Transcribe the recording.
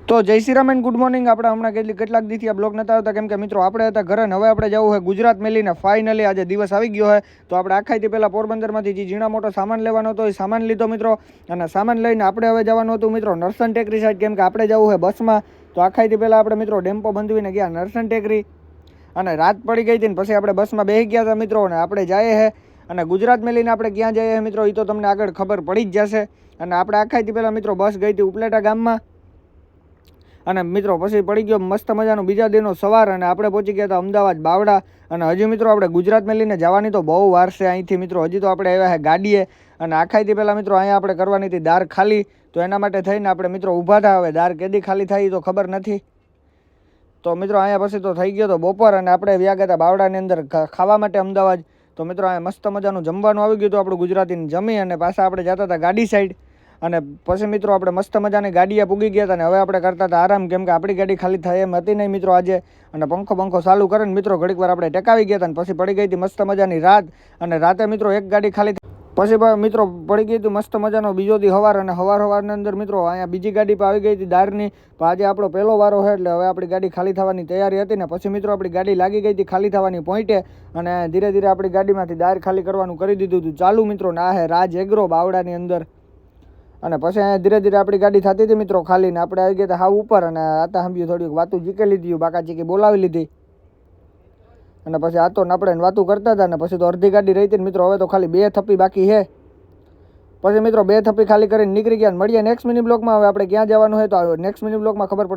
તો જય Shri Ram and good morning. આપણે હમણાં કેટલાક દીથી આ બ્લોગ નતા આવતા કેમ કે મિત્રો આપણે હતા ઘરે. હવે આપણે જવું છે ગુજરાત મેલીને. ફાઇનલી આજે દિવસ આવી ગયો છે. તો આપણે આખાઈથી પહેલાં પોરબંદરમાંથી જે ઝીણા મોટો સામાન લેવાનો હતો એ સામાન લીધો મિત્રો. અને સામાન લઈને આપણે હવે જવાનું હતું મિત્રો નરસન ટેકરી સાઈડ, કેમ કે આપણે જવું છે બસમાં. તો આખાઈથી પહેલાં આપણે મિત્રો ડેમ્પો બંધવીને ગયા નરસન ટેકરી, અને રાત પડી ગઈ હતી ને પછી આપણે બસમાં બેસી ગયા હતા મિત્રો. અને આપણે જઈએ છે અને ગુજરાત મેલીને આપણે ક્યાં જઈએ મિત્રો એ તો તમને આગળ ખબર પડી જ જશે. અને આપણે આખાઈથી પહેલાં મિત્રો બસ ગઈ હતી ઉપલેટા ગામમાં, અને મિત્રો પછી પડી ગયો મસ્ત મજાનો બીજા દિનનો સવાર, અને આપણે પહોંચી ગયા હતા અમદાવાદ બાવડા. અને હજી મિત્રો આપણે ગુજરાત મેલીને જવાની તો બહુ વાર છે અહીંથી મિત્રો. હજી તો આપણે આવ્યા છે ગાડીએ, અને આખાઈથી પહેલાં મિત્રો અહીંયા આપણે કરવાની હતી દાર ખાલી. તો એના માટે થઈને આપણે મિત્રો ઊભા થયા. હવે દાર કેદી ખાલી થાય તો ખબર નથી. તો મિત્રો અહીંયા પછી તો થઈ ગયો તો બપોર, અને આપણે વ્યા ગયા હતા બાવડાની અંદર ખાવા માટે અમદાવાદ. તો મિત્રો અહીંયા મસ્ત મજાનું જમવાનું આવી ગયું હતું આપણું ગુજરાતીને જમી, અને પાછા આપણે જતા હતા ગાડી સાઈડ. અને પછી મિત્રો આપણે મસ્ત મજાની ગાડીએ પૂગી ગયા હતા, અને હવે આપણે કરતા હતા આરામ, કેમ કે આપણી ગાડી ખાલી થાય એમ હતી નહીં મિત્રો આજે. અને પંખો ચાલુ કરીને મિત્રો ઘડીક વાર આપણે ટેકાવી ગયા હતા, અને પછી પડી ગઈ હતી મસ્ત મજાની રાત. અને રાતે મિત્રો એક ગાડી ખાલી પછી મિત્રો પડી ગઈ હતી મસ્ત મજાનો બીજો દી હવાર. અને હવારની અંદર મિત્રો અહીંયા બીજી ગાડી પર આવી ગઈ હતી દારની. પણ આજે આપણો પહેલો વારો છે એટલે હવે આપણી ગાડી ખાલી થવાની તૈયારી હતી. ને પછી મિત્રો આપણી ગાડી લાગી ગઈ હતી ખાલી થવાની પોઈન્ટે, અને ધીરે ધીરે આપણી ગાડીમાંથી દાર ખાલી કરવાનું કરી દીધું હતું ચાલુ મિત્રો. ના હે રાજ એગ્રો બાવડાની અંદર. અને પછી અહીંયા ધીરે ધીરે આપણી ગાડી થતી હતી મિત્રો ખાલી, ને આપણે આવી ગયા હતા હાવ ઉપર. અને આતા હંભ્યું થોડીક વાતું જીકે લીધી, બાકા ચીકી બોલાવી લીધી. અને પછી આ તો આપણે વાતું કરતા હતા. ને પછી તો અડધી ગાડી રહી હતી મિત્રો. હવે તો ખાલી 2 થપ્પી બાકી છે. પછી મિત્રો 2 થપ્પી ખાલી કરીને નીકળી ગયા. મળીએ નેક્સ્ટ મિની બ્લોગમાં. હવે આપણે ક્યાં જવાનું હોય તો નેક્સ્ટ મિની બ્લોગમાં ખબર પડશે.